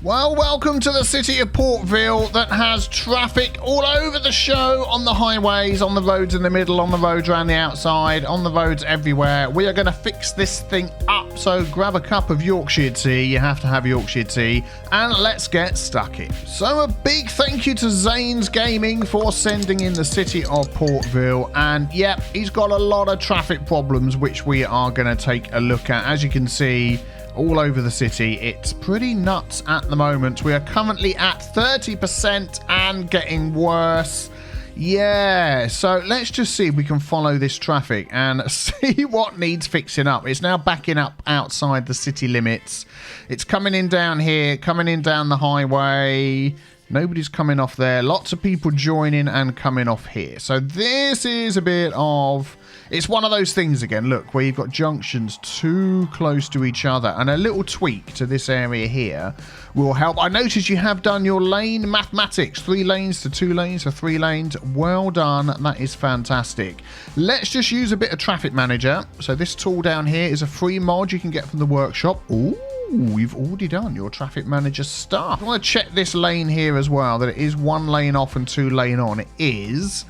Well, welcome to the city of Portville that has traffic all over the show, on the highways, on the roads in the middle, on the roads around the outside, on the roads everywhere. We are going to fix this thing up, so grab a cup of Yorkshire tea. You have to have Yorkshire tea, and let's get stuck in. So a big thank you to ZainsGaming for sending in the city of Portville, and yep, he's got a lot of traffic problems which we are going to take a look at. As you can see, all over the city, it's pretty nuts at the moment. We are currently at 30% and getting worse. Yeah, so let's just see if we can follow this traffic and see what needs fixing up. It's now backing up outside the city limits. It's coming in down here, coming in down the highway. Nobody's coming off there. Lots of people joining and coming off here. So this is a bit of... It's one of those things again, look, where you've got junctions too close to each other, and a little tweak to this area here will help. I noticed you have done your lane mathematics, 3 lanes to 2 lanes to 3 lanes. Well done, that is fantastic. Let's just use a bit of traffic manager. So this tool down here is a free mod you can get from the workshop. Ooh, you've already done your traffic manager stuff. I want to check this lane here as well, that it is 1 lane off and 2 lane on. It is.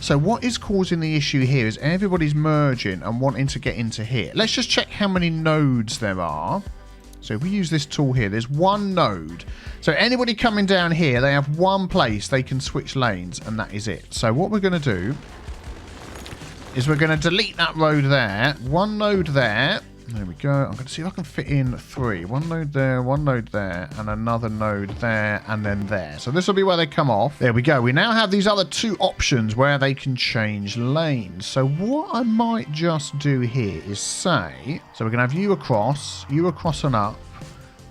So what is causing the issue here is everybody's merging and wanting to get into here. Let's just check how many nodes there are. So if we use this tool here, there's 1 node. So anybody coming down here, they have 1 place they can switch lanes, and that is it. So what we're going to do is we're going to delete that road there. 1 node there. There we go. I'm going to see if I can fit in 3. 1 node there, 1 node there, and another node there, and then there. So this will be where they come off. There we go. We now have these other 2 options where they can change lanes. So what I might just do here is say, so we're going to have you across and up,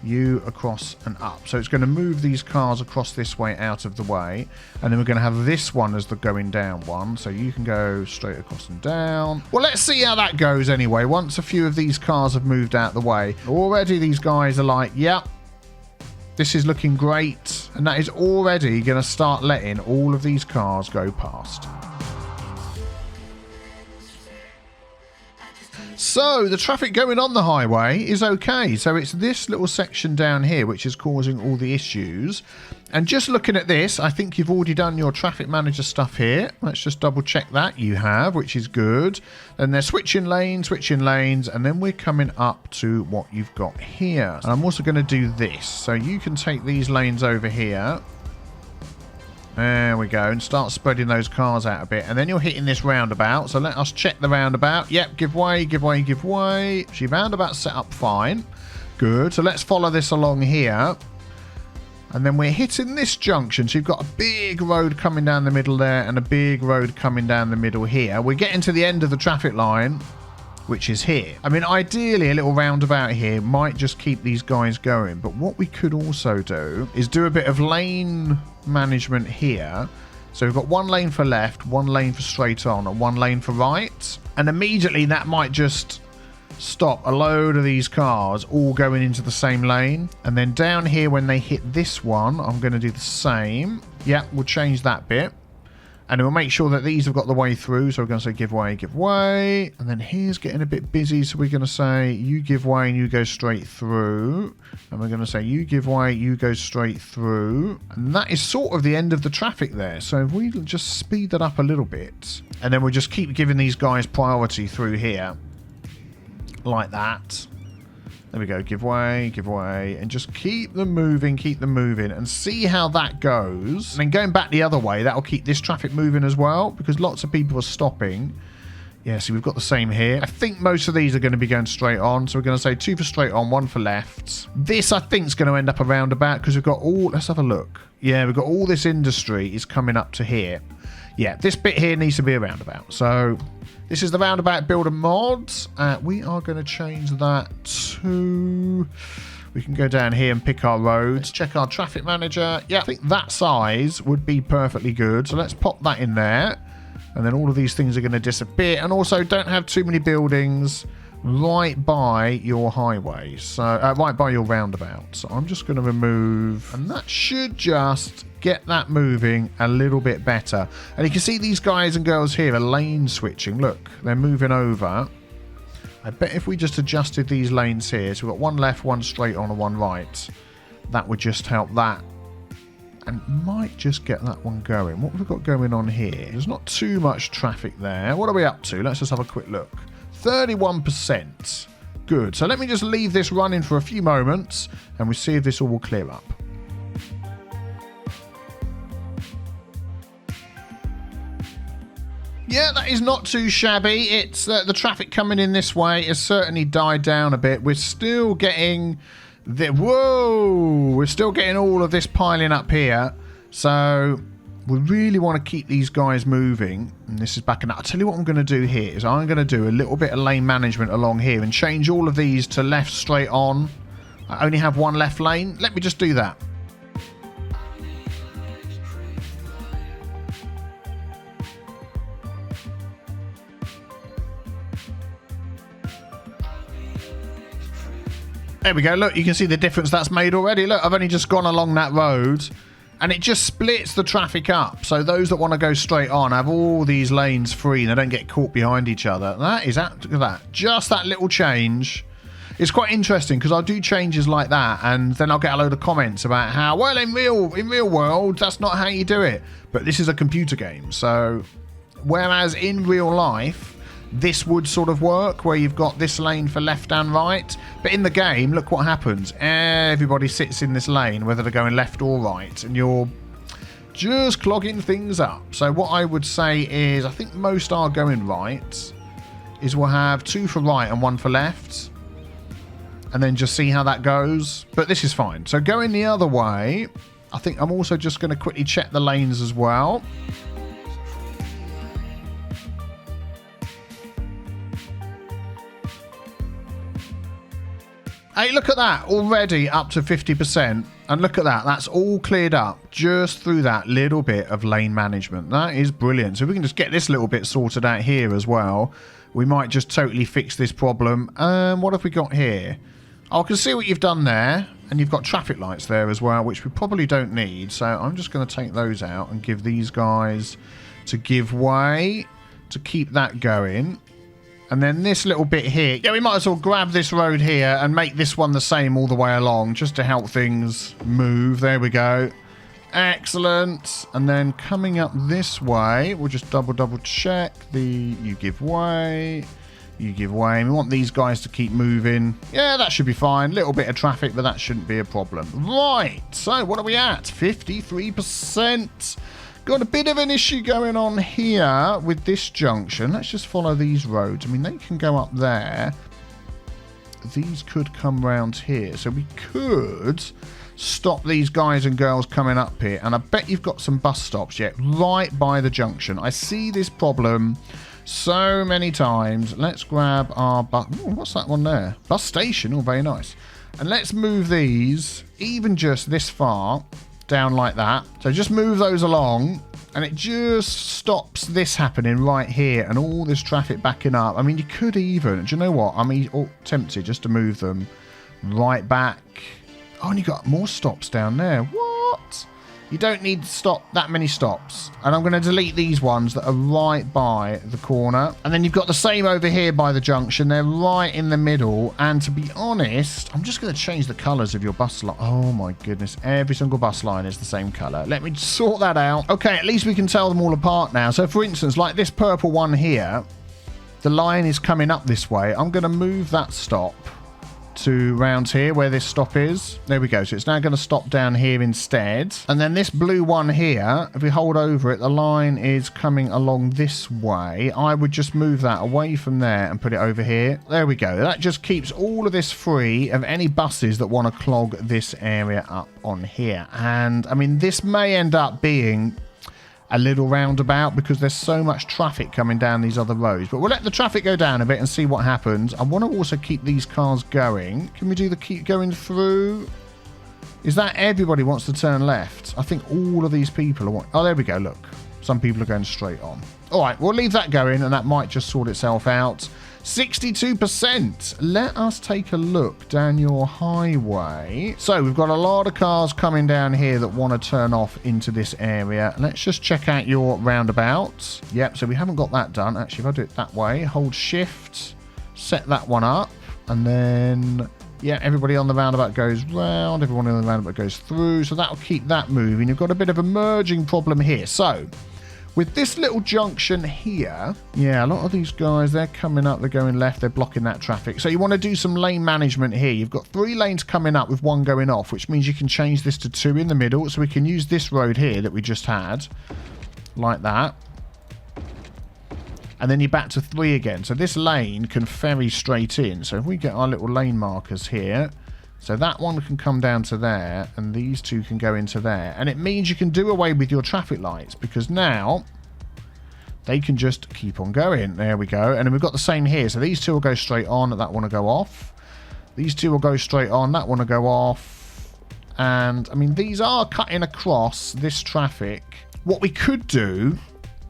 you across and up. So it's going to move these cars across this way out of the way, and then we're going to have this one as the going down one, so you can go straight across and down. Well, let's see how that goes anyway once a few of these cars have moved out the way. Already these guys are like, yep, this is looking great, and that is already going to start letting all of these cars go past. So the traffic going on the highway is okay. So it's this little section down here which is causing all the issues. And just looking at this, I think you've already done your traffic manager stuff here. Let's just double check that. You have, which is good. And they're switching lanes, and then we're coming up to what you've got here. And I'm also going to do this. So you can take these lanes over here. There we go, and start spreading those cars out a bit. And then you're hitting this roundabout. So let us check the roundabout. Yep, give way, give way, give way. So your roundabout's set up fine. Good. So let's follow this along here. And then we're hitting this junction. So you've got a big road coming down the middle there and a big road coming down the middle here. We're getting to the end of the traffic line, which is here. I mean, ideally, a little roundabout here might just keep these guys going. But what we could also do is do a bit of lane management here. So we've got 1 lane for left, 1 lane for straight on, and 1 lane for right. And immediately that might just stop a load of these cars all going into the same lane. And then down here, when they hit this one, I'm going to do the same. Yeah, we'll change that bit. And we'll make sure that these have got the way through. So we're going to say give way, give way. And then here's getting a bit busy. So we're going to say you give way and you go straight through. And we're going to say you give way, you go straight through. And that is sort of the end of the traffic there. So if we just speed that up a little bit. And then we'll just keep giving these guys priority through here. Like that. There we go, give way, and just keep them moving, and see how that goes. And then going back the other way, that'll keep this traffic moving as well, because lots of people are stopping. Yeah, see, we've got the same here. I think most of these are going to be going straight on, so we're going to say 2 for straight on, 1 for left. This, I think, is going to end up a roundabout, because we've got all... Let's have a look. Yeah, we've got all this industry is coming up to here. Yeah, this bit here needs to be a roundabout, so... This is the roundabout builder mod. We are going to change that to... We can go down here and pick our roads. Check our traffic manager. Yeah, I think that size would be perfectly good. So let's pop that in there. And then all of these things are going to disappear. And also, don't have too many buildings right by your highway. So, right by your roundabout. So I'm just going to remove... And that should just... get that moving a little bit better. And you can see these guys and girls here are lane switching. Look, they're moving over. I bet if we just adjusted these lanes here, so we've got 1 left, 1 straight on, and 1 right. That would just help that. And might just get that one going. What have we got going on here? There's not too much traffic there. What are we up to? Let's just have a quick look. 31%. Good. So let me just leave this running for a few moments and we see if this all will clear up. Yeah, that is not too shabby. It's the traffic coming in this way has certainly died down a bit. We're still getting we're still getting all of this piling up here. So we really want to keep these guys moving. And this is backing up. I'll tell you what I'm going to do here is I'm going to do a little bit of lane management along here and change all of these to left straight on. I only have one left lane. Let me just do that. There we go. Look, you can see the difference that's made already. Look, I've only just gone along that road and it just splits the traffic up. So those that want to go straight on have all these lanes free and they don't get caught behind each other. That is look at that. Just that little change. It's quite interesting because I'll do changes like that and then I'll get a load of comments about how, well, in real world, that's not how you do it. But this is a computer game. So whereas in real life, this would sort of work where you've got this lane for left and right. But in the game, look what happens. Everybody sits in this lane, whether they're going left or right, and you're just clogging things up. So what I would say is, I think most are going right, is we'll have 2 for right and 1 for left. And then just see how that goes. But this is fine. So going the other way, I think I'm also just going to quickly check the lanes as well. Hey, look at that, already up to 50%. And look at that, that's all cleared up just through that little bit of lane management. That is brilliant. So we can just get this little bit sorted out here as well. We might just totally fix this problem. What have we got here? I can see what you've done there. And you've got traffic lights there as well, which we probably don't need. So I'm just going to take those out and give these guys to give way to keep that going. And then this little bit here, yeah, we might as well grab this road here and make this one the same all the way along, just to help things move. There we go. Excellent. And then coming up this way, we'll just double check the you give way. You give way. We want these guys to keep moving. Yeah, that should be fine. Little bit of traffic, but that shouldn't be a problem. Right. So what are we at? 53%. Got a bit of an issue going on here with this junction. Let's just follow these roads. I mean, they can go up there. These could come round here. So we could stop these guys and girls coming up here. And I bet you've got some bus stops yet right by the junction. I see this problem so many times. Let's grab our bus. Ooh, what's that one there? Bus station. Oh, very nice. And let's move these even just this far down like that. So just move those along and it just stops this happening right here and all this traffic backing up. I mean, you could even, do you know what? I'm tempted just to move them right back. Oh, and you got more stops down there. What? You don't need to stop that many stops. And I'm going to delete these ones that are right by the corner. And then you've got the same over here by the junction. They're right in the middle. And to be honest, I'm just going to change the colours of your bus line. Oh my goodness. Every single bus line is the same colour. Let me sort that out. Okay, at least we can tell them all apart now. So for instance, like this purple one here, the line is coming up this way. I'm going to move that stop to round here where this stop is. There we go. So it's now going to stop down here instead. And then this blue one here, if we hold over it, the line is coming along this way. I would just move that away from there and put it over here. There we go. That just keeps all of this free of any buses that want to clog this area up on here. And I mean, this may end up being a little roundabout because there's so much traffic coming down these other roads. But we'll let the traffic go down a bit and see what happens. I want to also keep these cars going. Can we do the keep going through? Is that everybody wants to turn left? I think all of these people are... Oh, there we go, look. Some people are going straight on. All right, we'll leave that going and that might just sort itself out. 62%. Let us take a look down your highway. So we've got a lot of cars coming down here that want to turn off into this area. Let's just check out your roundabouts. Yep, so we haven't got that done. Actually, if I do it that way, hold shift, set that one up, and then Yeah, everybody on the roundabout goes round, everyone on the roundabout goes through, so that'll keep that moving. You've got a bit of a merging problem here. So, with this little junction here, yeah, a lot of these guys, they're coming up, they're going left, they're blocking that traffic. So you want to do some lane management here. You've got 3 lanes coming up with 1 going off, which means you can change this to 2 in the middle. So we can use this road here that we just had, like that. And then you're back to 3 again. So this lane can ferry straight in. So if we get our little lane markers here, so that one can come down to there, and these 2 can go into there. And it means you can do away with your traffic lights, because now they can just keep on going. There we go. And then we've got the same here. So these 2 will go straight on, that one will go off. These 2 will go straight on, that one will go off. And, I mean, these are cutting across this traffic. What we could do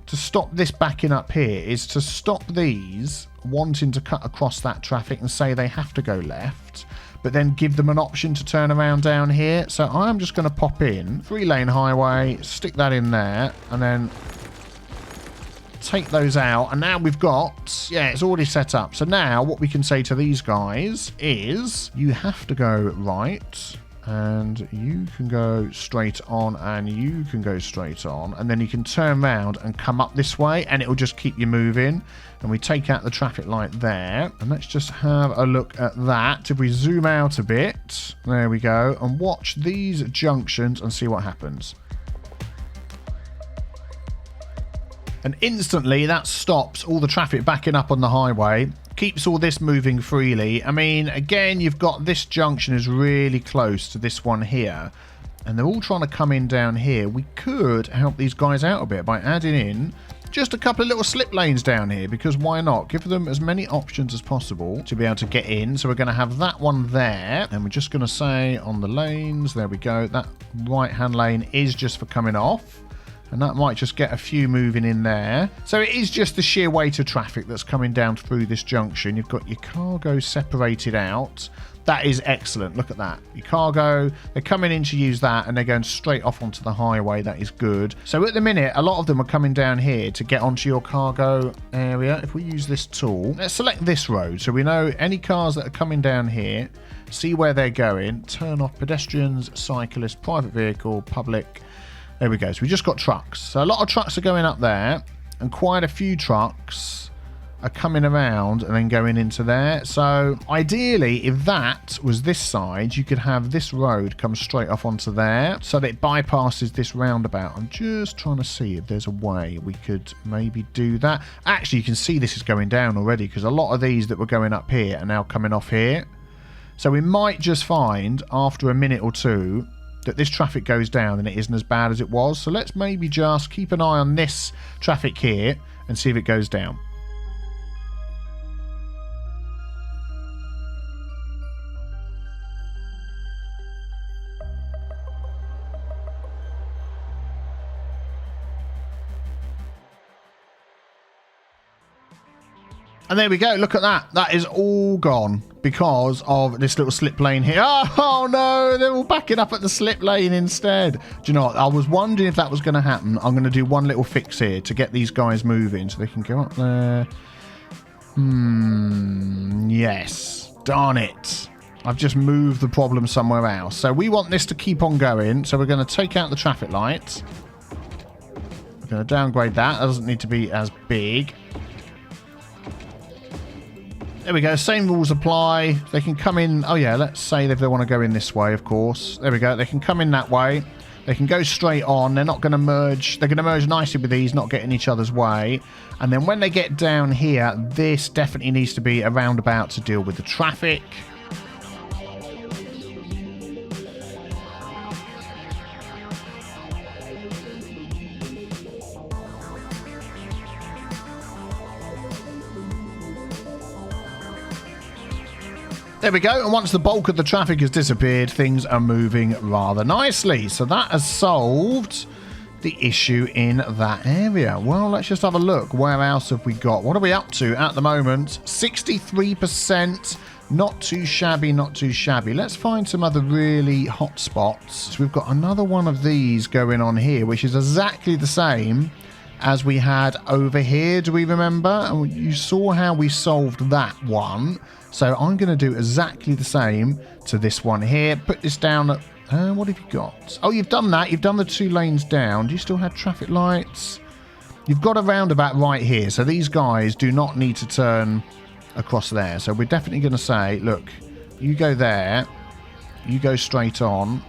to stop this backing up here is to stop these wanting to cut across that traffic and say they have to go left, but then give them an option to turn around down here. So I'm just going to pop in 3-lane highway, stick that in there, and then take those out. And now we've got, yeah, it's already set up. So now what we can say to these guys is you have to go right, and you can go straight on, and you can go straight on, and then you can turn around and come up this way, and it will just keep you moving. And we take out the traffic light there, and let's just have a look at that. If we zoom out a bit, there we go, and watch these junctions and see what happens. And instantly that stops all the traffic backing up on the highway, keeps all this moving freely. I mean, again, you've got this junction is really close to this one here, and they're all trying to come in down here. We could help these guys out a bit by adding in just a couple of little slip lanes down here, because why not? Give them as many options as possible to be able to get in. So we're going to have that one there, and we're just going to say on the lanes, there we go, that right hand lane is just for coming off. And that might just get a few moving in there. So it is just the sheer weight of traffic that's coming down through this junction. You've got your cargo separated out. That is excellent. Look at that. Your cargo, they're coming in to use that, and they're going straight off onto the highway. That is good. So at the minute, a lot of them are coming down here to get onto your cargo area. If we use this tool, let's select this road. So we know any cars that are coming down here, see where they're going, turn off pedestrians, cyclists, private vehicle, public. There we go. So we just got trucks. So a lot of trucks are going up there, and quite a few trucks are coming around and then going into there. So ideally, if that was this side, you could have this road come straight off onto there so that it bypasses this roundabout. I'm just trying to see if there's a way we could maybe do that. Actually, you can see this is going down already, because a lot of these that were going up here are now coming off here. So we might just find after a minute or two that this traffic goes down and it isn't as bad as it was. So let's maybe just keep an eye on this traffic here and see if it goes down. And there we go. Look at that. That is all gone because of this little slip lane here. Oh no, they're all backing up at the slip lane instead. Do you know what? I was wondering if that was going to happen. I'm going to do one little fix here to get these guys moving so they can go up there. Yes. Darn it. I've just moved the problem somewhere else. So we want this to keep on going. So we're going to take out the traffic lights. We're going to downgrade that. That doesn't need to be as big. There we go. Same rules apply. They can come in. Oh, yeah. Let's say if they want to go in this way, of course. There we go. They can come in that way. They can go straight on. They're not going to merge. They're going to merge nicely with these, not get in each other's way. And then when they get down here, this definitely needs to be a roundabout to deal with the traffic. There we go, and once the bulk of the traffic has disappeared, things are moving rather nicely. So that has solved the issue in that area. Well, let's just have a look. Where else have we got? What are we up to at the moment? 63%. Not too shabby, not too shabby. Let's find some other really hot spots. So we've got another one of these going on here, which is exactly the same as we had over here. Do we remember? And you saw how we solved that one. So I'm going to do exactly the same to this one here. Put this down at... what have you got? Oh, you've done that. You've done the 2 lanes down. Do you still have traffic lights? You've got a roundabout right here. So these guys do not need to turn across there. So we're definitely going to say, look, you go there. You go straight on.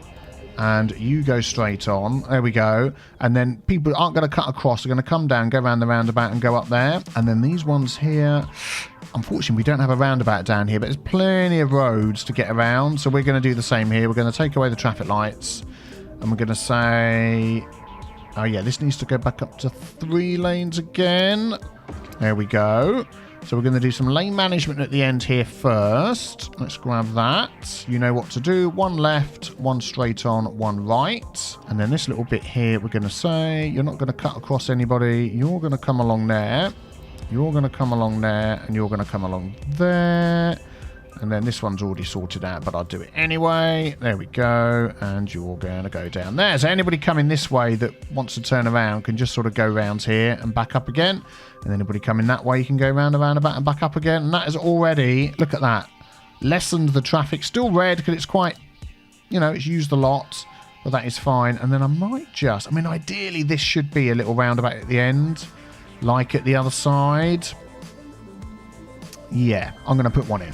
And you go straight on. There we go. And then people aren't going to cut across. They're going to come down, go around the roundabout and go up there. And then these ones here... Unfortunately, we don't have a roundabout down here, but there's plenty of roads to get around. So we're going to do the same here. We're going to take away the traffic lights. And we're going to say... Oh, yeah, this needs to go back up to 3 lanes again. There we go. So we're going to do some lane management at the end here first. Let's grab that. You know what to do. 1 left, 1 straight on, 1 right. And then this little bit here, we're going to say, you're not going to cut across anybody. You're going to come along there. You're going to come along there. And you're going to come along there. And then this one's already sorted out, but I'll do it anyway. There we go. And you're going to go down there. So anybody coming this way that wants to turn around can just sort of go round here and back up again. And anybody coming that way can go round and roundabout and back up again. And that is already, look at that, lessened the traffic. Still red because it's quite, you know, it's used a lot. But that is fine. And then I might just, I mean, ideally this should be a little roundabout at the end, like at the other side. Yeah, I'm going to put one in.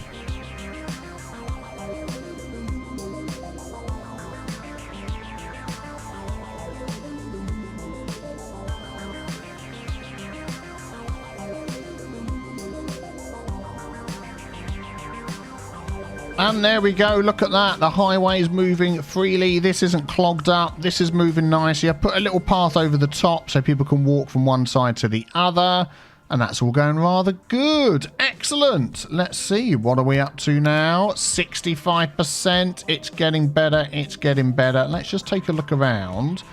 And there we go. Look at that. The highway is moving freely. This isn't clogged up. This is moving nicely. I put a little path over the top so people can walk from one side to the other. And that's all going rather good. Excellent. Let's see. What are we up to now? 65%. It's getting better. It's getting better. Let's just take a look around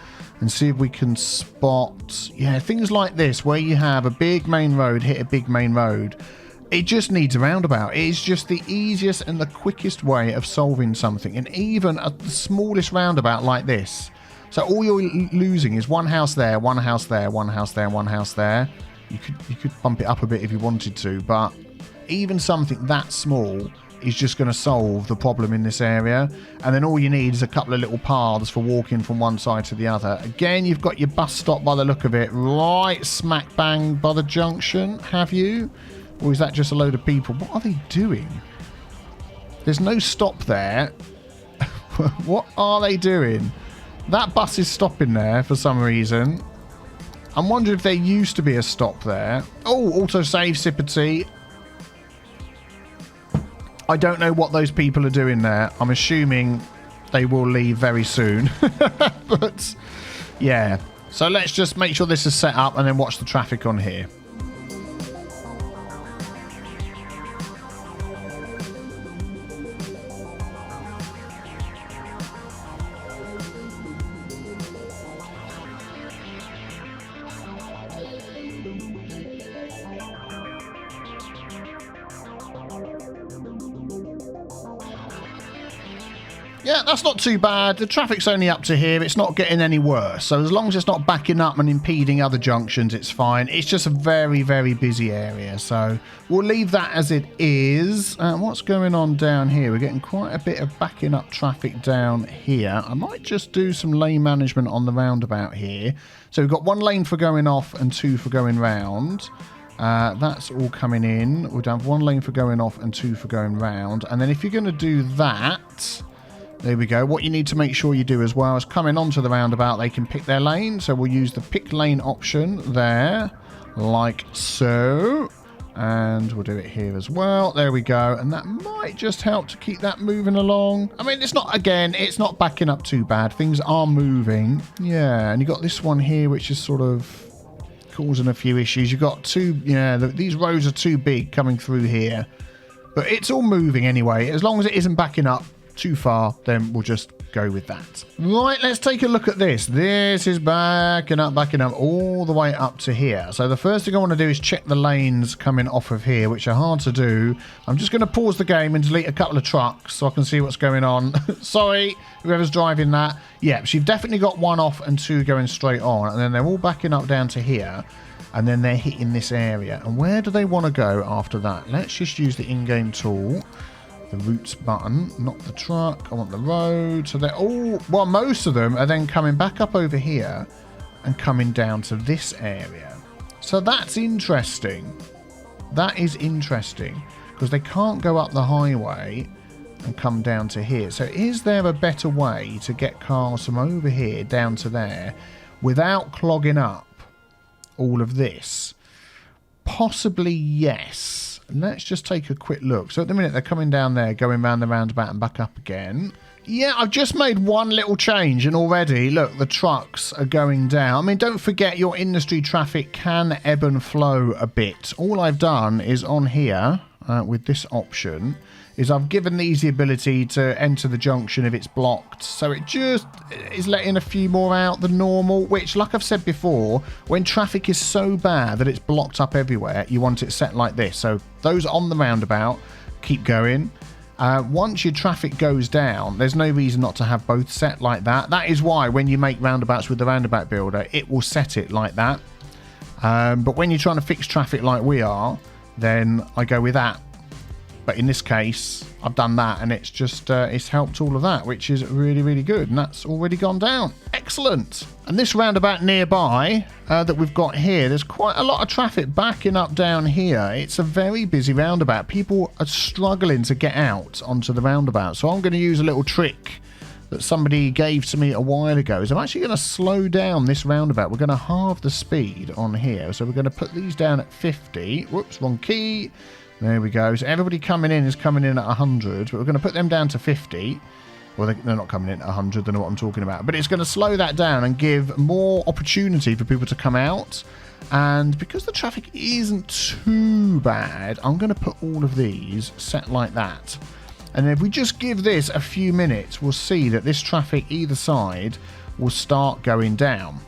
and see if we can spot, yeah, things like this where you have a big main road hit a big main road. It just needs a roundabout. It is just the easiest and the quickest way of solving something. And even the smallest roundabout like this. So all you're losing is one house there, one house there, one house there, one house there. You could bump it up a bit if you wanted to, but even something that small is just going to solve the problem in this area. And then all you need is a couple of little paths for walking from one side to the other. Again, you've got your bus stop by the look of it right smack bang by the junction, have you? Or is that just a load of people? What are they doing? There's no stop there. What are they doing? That bus is stopping there for some reason. I'm wondering if there used to be a stop there. Oh, autosave Sippity. I don't know what those people are doing there. I'm assuming they will leave very soon. But, yeah. So let's just make sure this is set up and then watch the traffic on here. Yeah, that's not too bad. The traffic's only up to here. It's not getting any worse. So as long as it's not backing up and impeding other junctions, it's fine. It's just a very, very busy area. So we'll leave that as it is. What's going on down here? We're getting quite a bit of backing up traffic down here. I might just do some lane management on the roundabout here. So we've got 1 lane for going off and 2 for going round. That's all coming in. We'll have 1 lane for going off and 2 for going round. And then if you're going to do that... There we go. What you need to make sure you do as well is coming onto the roundabout, they can pick their lane. So we'll use the pick lane option there, like so. And we'll do it here as well. There we go. And that might just help to keep that moving along. I mean, it's not, again, it's not backing up too bad. Things are moving. Yeah, and you got this one here, which is sort of causing a few issues. You've got these roads are too big coming through here. But it's all moving anyway. As long as it isn't backing up too far, then we'll just go with that. Right, let's take a look at this. This is backing up all the way up to here. So the first thing I want to do is check the lanes coming off of here, which are hard to do. I'm just going to pause the game and delete a couple of trucks so I can see what's going on. Sorry, whoever's driving that. Yeah, so you've definitely got one off and two going straight on, and then they're all backing up down to here, and then they're hitting this area. And where do they want to go after that? Let's just use the in-game tool. The routes button, not the truck. I want the road. So they're all, well, most of them are then coming back up over here and coming down to this area. So that's interesting. That is interesting because they can't go up the highway and come down to here. So is there a better way to get cars from over here down to there without clogging up all of this? Possibly yes. Let's just take a quick look. So at the minute they're coming down there, going round the roundabout and back up again. Yeah, I've just made one little change and already, look, the trucks are going down. I mean, don't forget your industry traffic can ebb and flow a bit. All I've done is on here with this option is I've given these the ability to enter the junction if it's blocked. So it just is letting a few more out than normal, which, like I've said before, when traffic is so bad that it's blocked up everywhere, you want it set like this. So those on the roundabout, keep going. Once your traffic goes down, there's no reason not to have both set like that. That is why when you make roundabouts with the roundabout builder, it will set it like that. But when you're trying to fix traffic like we are, then I go with that. But in this case, I've done that, and it's just it's helped all of that, which is really, really good. And that's already gone down. Excellent. And this roundabout nearby that we've got here, there's quite a lot of traffic backing up down here. It's a very busy roundabout. People are struggling to get out onto the roundabout. So I'm going to use a little trick that somebody gave to me a while ago. Is I'm actually going to slow down this roundabout. We're going to halve the speed on here. So we're going to put these down at 50. Whoops, wrong key. There we go. So everybody coming in is coming in at 100, but we're going to put them down to 50. Well, they're not coming in at 100, don't know what I'm talking about. But it's going to slow that down and give more opportunity for people to come out. And because the traffic isn't too bad, I'm going to put all of these set like that. And if we just give this a few minutes, we'll see that this traffic either side will start going down.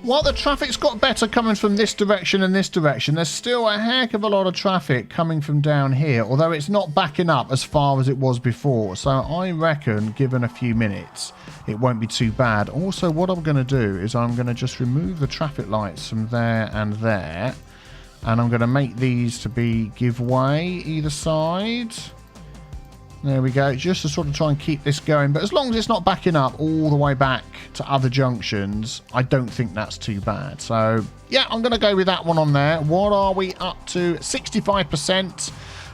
While the traffic's got better coming from this direction and this direction, there's still a heck of a lot of traffic coming from down here, although it's not backing up as far as it was before. So I reckon, given a few minutes, it won't be too bad. Also, what I'm going to do is I'm going to just remove the traffic lights from there and there, and I'm going to make these to be give way either side. There we go, just to sort of try and keep this going. But as long as it's not backing up all the way back to other junctions, I don't think that's too bad. So, yeah, I'm going to go with that one on there. What are we up to? 65%.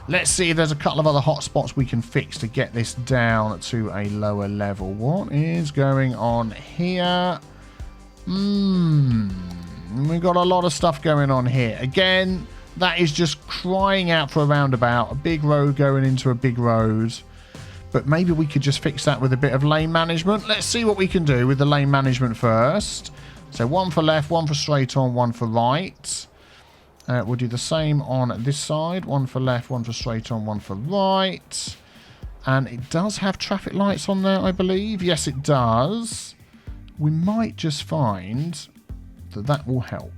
Let's see if there's a couple of other hot spots we can fix to get this down to a lower level. What is going on here? We've got a lot of stuff going on here. Again, that is just crying out for a roundabout. A big road going into a big road. But maybe we could just fix that with a bit of lane management. Let's see what we can do with the lane management first. So one for left, one for straight on, one for right. We'll do the same on this side. One for left, one for straight on, one for right. And it does have traffic lights on there, I believe. Yes, it does. We might just find that that will help.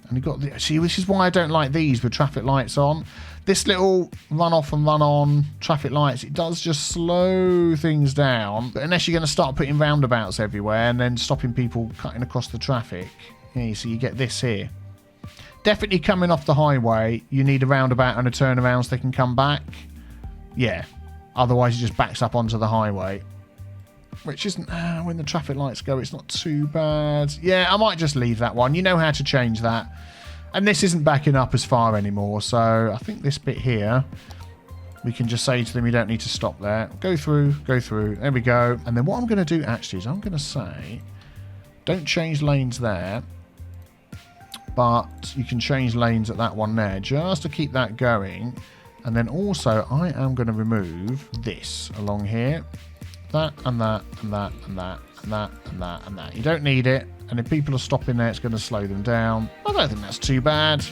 And you've got the, see, this is why I don't like these with traffic lights on. This little run off and run on traffic lights, it does just slow things down. But unless you're going to start putting roundabouts everywhere and then stopping people cutting across the traffic. Yeah, so you get this here. Definitely coming off the highway, you need a roundabout and a turnaround so they can come back. Yeah, otherwise it just backs up onto the highway. Which isn't, when the traffic lights go, it's not too bad. Yeah, I might just leave that one. You know how to change that. And this isn't backing up as far anymore. So I think this bit here, we can just say to them, you don't need to stop there. Go through, go through. There we go. And then what I'm going to do actually is I'm going to say, don't change lanes there. But you can change lanes at that one there. Just to keep that going. And then also I am going to remove this along here. That and that and that and that and that and that and that. You don't need it. And if people are stopping there, it's going to slow them down. I don't think that's too bad.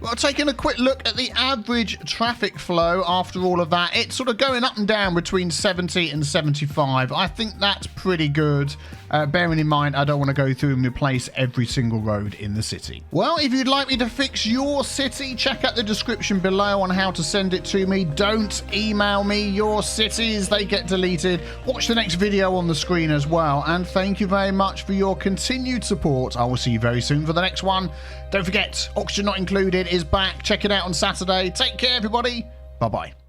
Well, taking a quick look at the average traffic flow after all of that, it's sort of going up and down between 70 and 75. I think that's pretty good, bearing in mind I don't want to go through and replace every single road in the city. Well, if you'd like me to fix your city, check out the description below on how to send it to me. Don't email me your cities, they get deleted. Watch the next video on the screen as well, and thank you very much for your continued support. I will see you very soon for the next one. Don't forget, Oxygen Not Included is back. Check it out on Saturday. Take care, everybody. Bye-bye.